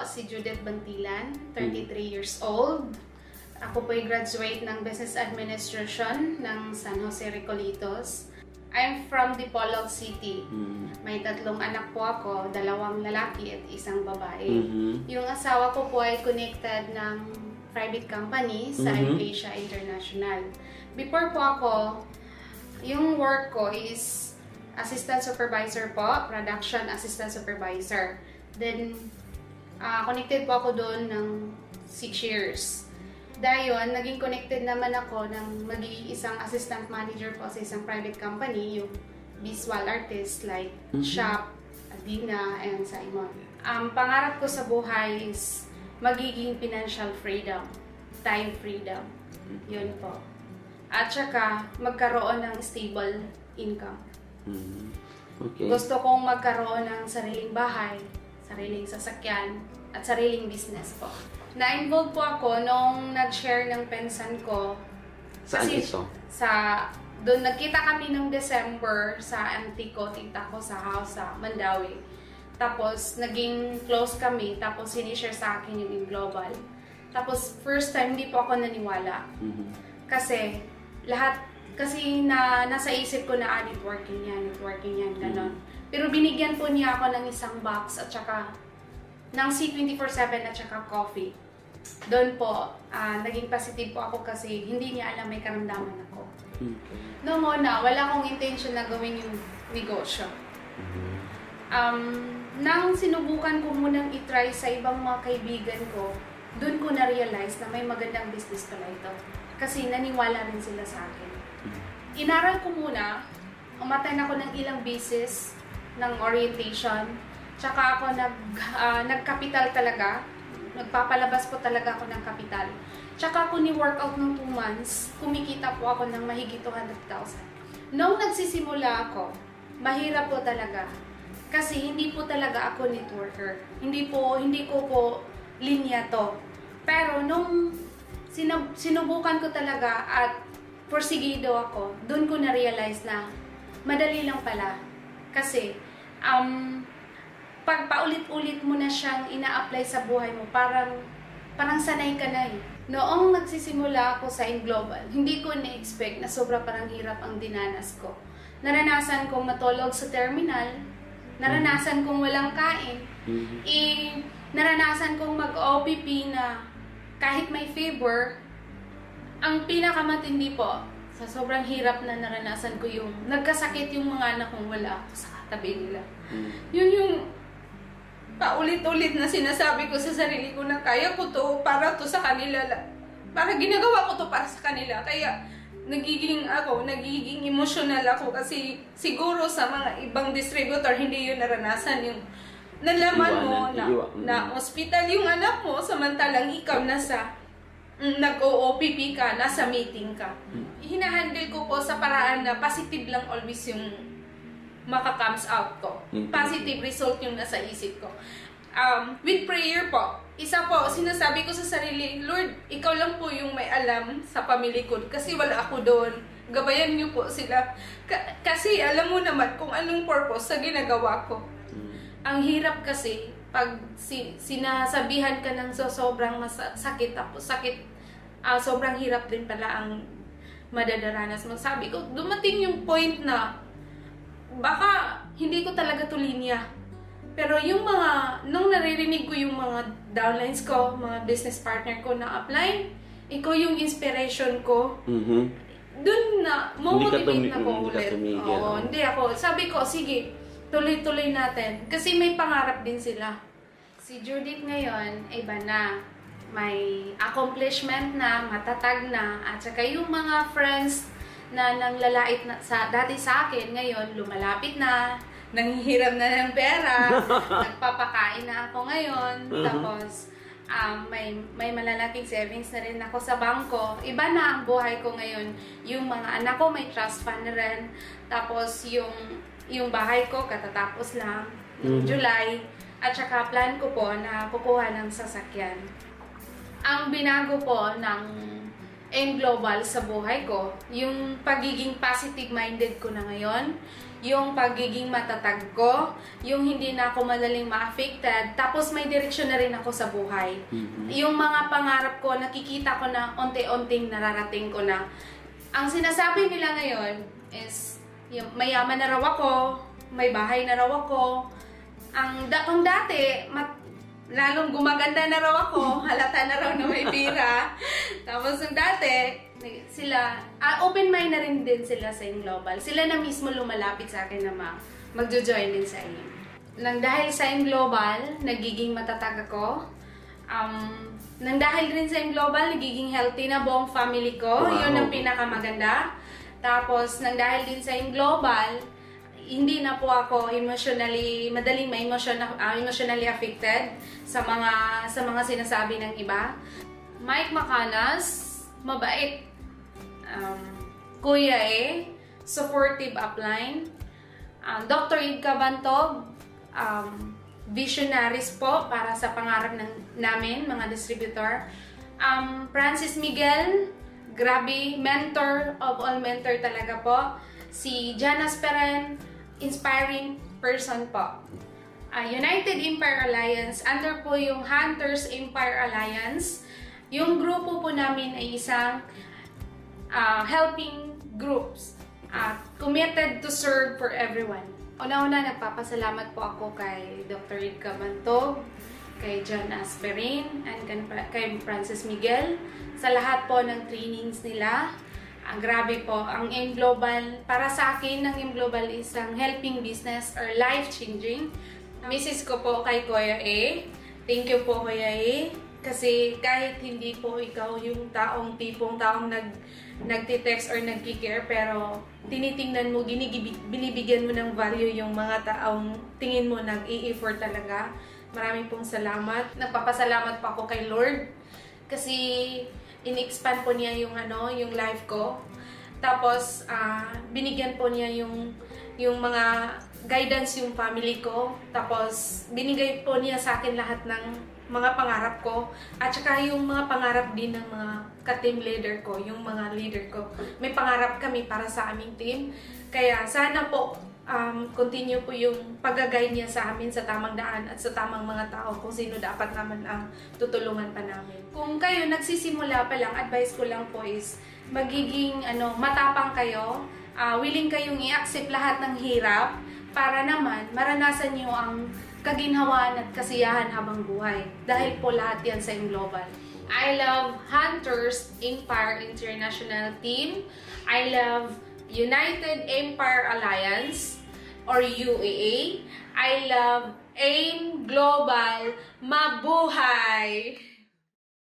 si Judith Bantilan, 33 years old. Ako po ay graduate ng Business Administration ng San Jose Recolitos. I'm from Dipolog City. May 3 anak po ako, 2 lalaki at 1 babae. Yung asawa ko po ay connected ng private company sa Asia International. Before po ako, yung work ko is Assistant Supervisor po, Production Assistant Supervisor. Then, connected po ako doon ng 6 years. Dahil naging connected naman ako ng magiging isang assistant manager po sa isang private company, yung visual artist like Shop, Adina, and Simon. Ang pangarap ko sa buhay is magiging financial freedom, time freedom. Yun po. At saka magkaroon ng stable income. Okay. Gusto kong magkaroon ng sariling bahay, sariling sasakyan, at sariling business po. Na-involve po ako nung nag-share ng pensan ko. Saan ito? Doon nagkita kami nung December sa auntie ko, tita ko sa house sa Mandawi. Tapos naging close kami, tapos sinishare sa akin yung global. Tapos first time hindi po ako naniwala. Kasi nasa isip ko na networking yan, ganon. Pero binigyan po niya ako ng isang box at saka ng C24/7 at saka coffee. Doon po, naging positive po ako kasi hindi niya alam may karamdaman ako. Noong una, wala akong intention na gawin yung negosyo. Nang sinubukan ko munang itry sa ibang mga kaibigan ko, doon ko na-realize na may magandang business pala ito. Kasi naniwala rin sila sa akin. Inaral ko muna, umattend ako ng ilang beses ng orientation, tsaka ako nagkapital talaga. Nagpapalabas po talaga ako ng kapital. Tsaka ako ni-workout ng 2 months, kumikita po ako ng mahigit 200,000. Noong nagsisimula ako, mahirap po talaga. Kasi hindi po talaga ako networker. Hindi ko po linya to. Pero nung sinubukan ko talaga at porsigido ako, doon ko na-realize na madali lang pala. Kasi, pag paulit-ulit mo na siyang ina-apply sa buhay mo, parang sanay ka na eh. Noong nagsisimula ako sa Global, hindi ko na-expect na sobra parang hirap ang dinanas ko. Naranasan kong matulog sa terminal, naranasan kong walang kain, naranasan kong mag-OPP na kahit may fever. Ang pinakamatindi po, sa sobrang hirap na naranasan ko yung nagkasakit yung mga anak kong wala ako sa katabi nila. Yun yung paulit-ulit na sinasabi ko sa sarili ko na kaya ko to para to sa kanila. Para ginagawa ko to para sa kanila. Kaya nagiging emotional ako kasi siguro sa mga ibang distributor hindi yun naranasan yung nalaman mo na hospital yung anak mo samantalang ikaw nag-OOPP ka, nasa meeting ka. Hinahandle ko po sa paraan na positive lang always yung maka-comes out ko. Positive result yung nasa isip ko. With prayer po, isa po, sinasabi ko sa sarili, Lord, ikaw lang po yung may alam sa pamilya ko kasi wala ako doon. Gabayan niyo po sila. Kasi alam mo naman kung anong purpose sa ginagawa ko. Ang hirap kasi, pag sinasabihan ka ng sobrang sakit, sobrang hirap din pala ang madadaranas mo. Sabi ko, dumating yung point na baka hindi ko talaga to linya. Pero yung nung naririnig ko yung mga downlines ko, mga business partner ko na apply, ikaw yung inspiration ko. Doon na, motivate na ko ulit. Hindi ako. Sabi ko, sige, tuloy-tuloy natin. Kasi may pangarap din sila. Si Judith ngayon, iba na. May accomplishment na, matatag na, at saka yung mga friends na nanglalait na dati sa akin, ngayon lumalapit na, nanghihiram na ng pera, nagpapakain na ako ngayon, tapos may malalaking savings na rin ako sa bangko. Iba na ang buhay ko ngayon. Yung mga anak ko may trust fund na rin, tapos yung bahay ko katatapos lang, July, at saka plan ko po na kukuha ng sasakyan. Ang binago po ng AIM Global sa buhay ko, yung pagiging positive-minded ko na ngayon, yung pagiging matatag ko, yung hindi na ako madaling ma-affected, tapos may direksyon na rin ako sa buhay. Yung mga pangarap ko, nakikita ko na unti-unting nararating ko na. Ang sinasabi nila ngayon is, mayaman na raw ako, may bahay na raw ako. Kung dati, lalong gumaganda na raw ako, halata na raw na may pira. Tapos yung dati, sila, open mind na rin din sila sa AIM Global. Sila na mismo lumalapit sa akin na magjo-join din sa AIM. Nang dahil sa AIM Global, nagiging matatag ako. Nang dahil rin sa AIM Global, nagiging healthy na buong family ko. Wow. Yun ang pinakamaganda. Tapos, nang dahil din sa AIM Global, hindi na po ako madaling emotionally affected sa mga sinasabi ng iba. Mike Macanas, mabait. Kuya supportive upline. Dr. Idka Bantog, visionaries po para sa pangarap namin, mga distributor. Francis Miguel, grabe, mentor of all mentor talaga po. Si Janice Peren, inspiring person po. United Empire Alliance, under po yung Hunters Empire Alliance. Yung grupo po namin ay isang helping groups, committed to serve for everyone. Una-una, nagpapasalamat po ako kay Dr. Idka Bantog, kay John Asperin, and kay Francis Miguel, sa lahat po ng trainings nila. Grabe po, ang AIM Global, para sa akin, ang AIM Global is ang helping business or life-changing. Mrs. ko po kay Kuya A. Thank you po, Kuya A. Kasi kahit hindi po ikaw yung tipong taong nagtitext or nagkikare, pero tinitingnan mo, binibigyan mo ng value yung mga taong tingin mo nag-i-effort talaga. Maraming pong salamat. Nagpapasalamat pa ako kay Lord kasi in-expand po niya yung life ko. Tapos binigyan po niya yung mga guidance yung family ko. Tapos binigay po niya sa akin lahat ng mga pangarap ko, at saka yung mga pangarap din ng mga ka-team leader ko, yung mga leader ko. May pangarap kami para sa aming team. Kaya sana po continue po yung pag-guide niya sa amin sa tamang daan at sa tamang mga tao kung sino dapat naman ang tutulungan pa namin. Kung kayo nagsisimula pa lang, advice ko lang po is magiging matapang kayo, willing kayong i-accept lahat ng hirap para naman maranasan niyo ang kaginhawaan at kasiyahan habang buhay. Dahil po lahat yan sa AIM Global. I love Hunters Empire International Team. I love United Empire Alliance or UAA. I love AIM Global. Mabuhay!